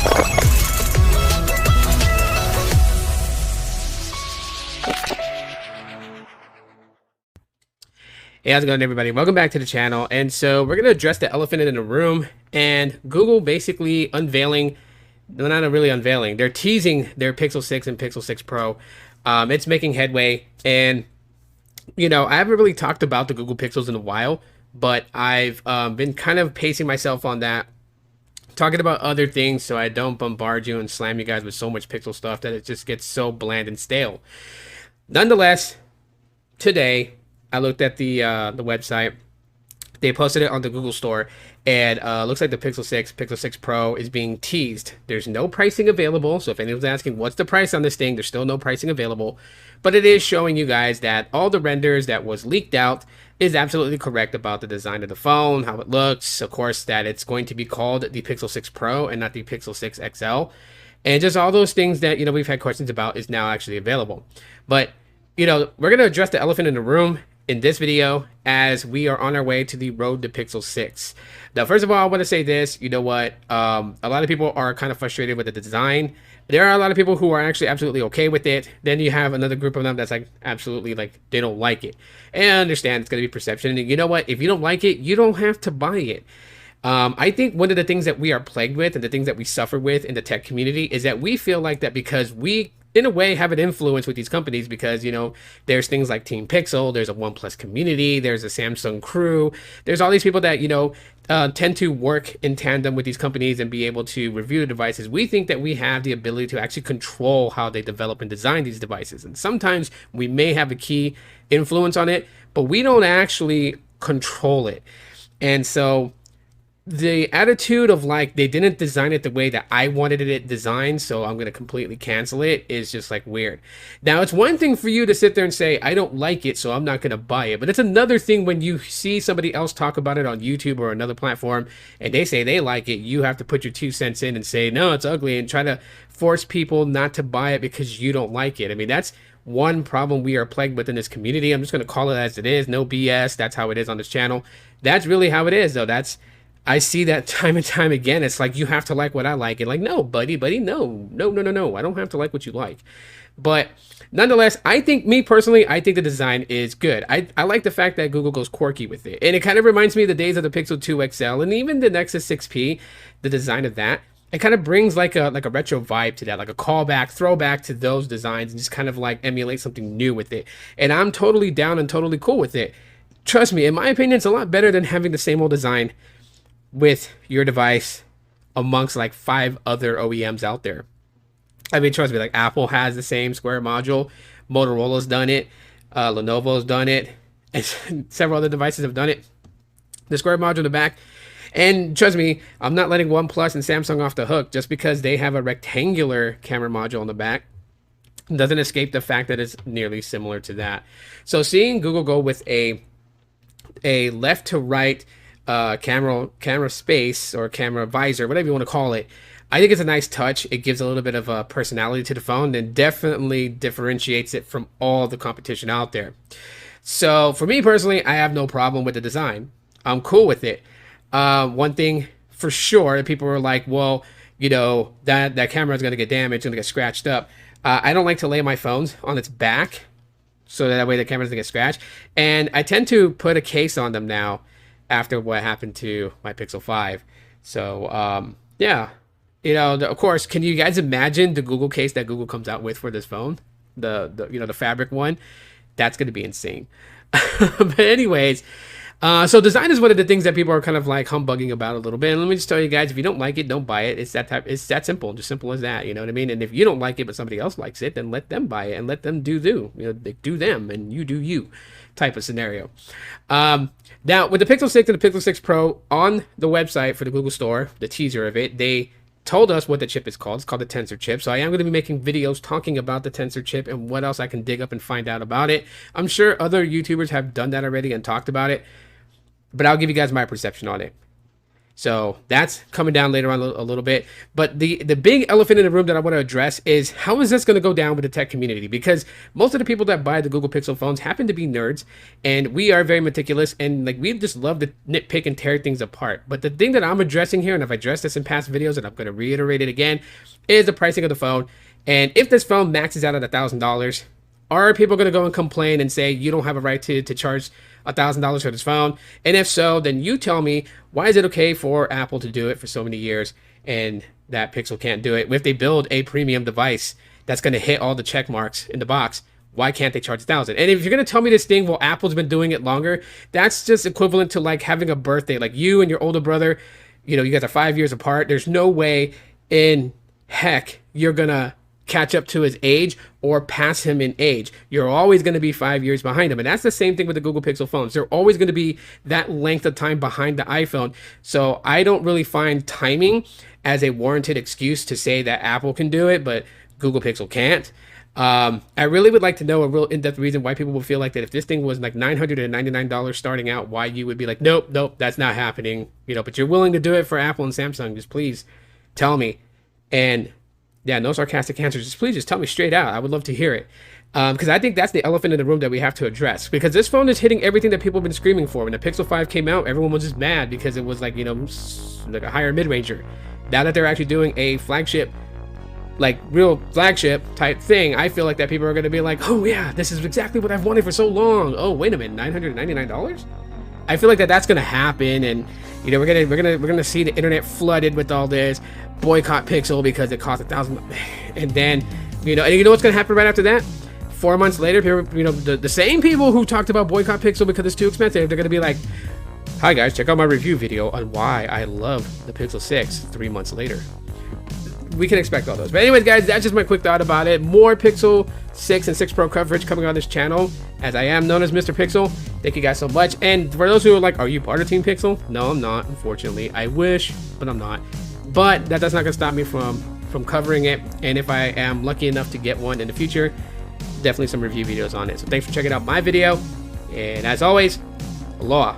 Hey, how's it going, everybody? Welcome back to the channel. And so we're going to address the elephant in the room and Google basically unveiling, well, not really unveiling, they're teasing their Pixel 6 and Pixel 6 Pro. It's making headway, and you know, I haven't really talked about the Google Pixels in a while, but I've been kind of pacing myself on that, talking about other things so I don't bombard you and slam you guys with so much Pixel stuff that it just gets so bland and stale. Nonetheless, today I looked at the website. They posted it on the Google Store, and looks like the Pixel 6, Pixel 6 Pro is being teased. There's no pricing available, so if anyone's asking what's the price on this thing, there's still no pricing available. But it is showing you guys that all the renders that was leaked out is absolutely correct about the design of the phone, how it looks, of course, that it's going to be called the Pixel 6 Pro and not the Pixel 6 XL. And just all those things that, you know, we've had questions about is now actually available. But, you know, we're going to address the elephant in the room in this video as we are on our way to the road to Pixel 6. Now, first of all, I want to say this, you know what, a lot of people are kind of frustrated with the design. There are a lot of people who are actually absolutely okay with it. Then you have another group of them that's like absolutely like they don't like it. And I understand it's going to be perception. And you know what, if you don't like it, you don't have to buy it. I think one of the things that we are plagued with and the things that we suffer with in the tech community is that we feel like that because we in a way have an influence with these companies, because you know there's things like Team Pixel, there's a OnePlus community, there's a Samsung crew, there's all these people that, you know, tend to work in tandem with these companies and be able to review the devices. We think that we have the ability to actually control how they develop and design these devices, and sometimes we may have a key influence on it, but we don't actually control it. And so the attitude of like they didn't design it the way that I wanted it designed, so I'm going to completely cancel it, is just like weird. Now, it's one thing for you to sit there and say I don't like it, so I'm not going to buy it, but it's another thing when you see somebody else talk about it on YouTube or another platform and they say they like it. You have to put your 2 cents in and say no, it's ugly, and try to force people not to buy it because you don't like it. I mean, that's one problem we are plagued with in this community. I'm just going to call it as it is. No BS. That's how it is on this channel. That's really how it is, though. I see that time and time again. It's like, you have to like what I like. And like, no, buddy, no. I don't have to like what you like. But nonetheless, I think, me personally, I think the design is good. I like the fact that Google goes quirky with it. And it kind of reminds me of the days of the Pixel 2 XL and even the Nexus 6P, the design of that. It kind of brings like a retro vibe to that, like a callback, throwback to those designs, and just kind of like emulate something new with it. And I'm totally down and totally cool with it. Trust me, in my opinion, it's a lot better than having the same old design with your device amongst like 5 other OEMs out there. I mean, trust me, like Apple has the same square module, Motorola's done it, Lenovo's done it, and several other devices have done it. The square module in the back. And trust me, I'm not letting OnePlus and Samsung off the hook. Just because they have a rectangular camera module on the back doesn't escape the fact that it's nearly similar to that. So seeing Google go with a left to right camera space or camera visor, whatever you want to call it, I think it's a nice touch. It gives a little bit of a personality to the phone and definitely differentiates it from all the competition out there. So for me personally, I have no problem with the design. I'm cool with it. One thing for sure, people were like, well, you know, that camera is going to get damaged, going to get scratched up. I don't like to lay my phones on its back so that way the camera doesn't get scratched. And I tend to put a case on them now after what happened to my Pixel 5. So, yeah, you know, of course, can you guys imagine the Google case that Google comes out with for this phone? The you know, the fabric one? That's going to be insane. But anyways, so design is one of the things that people are kind of like humbugging about a little bit. And let me just tell you guys, if you don't like it, don't buy it. It's that simple, just simple as that. You know what I mean? And if you don't like it, but somebody else likes it, then let them buy it and let them do you know, they do them and you do you type of scenario. Now with the Pixel 6 and the Pixel 6 Pro on the website for the Google Store, the teaser of it, they told us what the chip is called. It's called the Tensor chip. So I am going to be making videos talking about the Tensor chip and what else I can dig up and find out about it. I'm sure other YouTubers have done that already and talked about it, but I'll give you guys my perception on it. So that's coming down later on a little bit. But the big elephant in the room that I want to address is how is this going to go down with the tech community? Because most of the people that buy the Google Pixel phones happen to be nerds, and we are very meticulous, and like we just love to nitpick and tear things apart. But the thing that I'm addressing here, and I've addressed this in past videos, and I'm going to reiterate it again, is the pricing of the phone. And if this phone maxes out at $1,000, are people going to go and complain and say you don't have a right to charge $1,000 for this phone? And if so, then you tell me, why is it okay for Apple to do it for so many years and that Pixel can't do it? If they build a premium device that's going to hit all the check marks in the box, why can't they charge $1,000? And if you're going to tell me this thing, well, Apple's been doing it longer, that's just equivalent to like having a birthday. Like you and your older brother, you know, you guys are 5 years apart. There's no way in heck you're going to catch up to his age or pass him in age. You're always going to be 5 years behind him. And that's the same thing with the Google Pixel phones. They're always going to be that length of time behind the iPhone. So I don't really find timing as a warranted excuse to say that Apple can do it, but Google Pixel can't. I really would like to know a real in-depth reason why people would feel like that if this thing was like $999 starting out, why you would be like, nope, that's not happening. You know, but you're willing to do it for Apple and Samsung. Just please tell me. And yeah, no sarcastic answers. Just please just tell me straight out. I would love to hear it. Because I think that's the elephant in the room that we have to address. Because this phone is hitting everything that people have been screaming for. When the Pixel 5 came out, everyone was just mad because it was like, you know, like a higher mid-ranger. Now that they're actually doing a flagship, like real flagship type thing, I feel like that people are going to be like, oh yeah, this is exactly what I've wanted for so long. Oh, wait a minute, $999? I feel like that's going to happen, and you know we're gonna see the internet flooded with all this boycott Pixel because it cost $1,000, and then you know what's going to happen right after that? 4 months later, people, you know, the same people who talked about boycott Pixel because it's too expensive, they're going to be like, hi guys, check out my review video on why I love the Pixel 6 3 months later. We can expect all those. But anyways, guys, that's just my quick thought about it. More Pixel 6 and 6 Pro coverage coming on this channel, as I am known as Mr. Pixel. Thank you guys so much. And for those who are like, are you part of Team Pixel? No, I'm not, unfortunately. I wish, but I'm not. But that's not going to stop me from covering it. And if I am lucky enough to get one in the future, definitely some review videos on it. So thanks for checking out my video. And as always, aloha.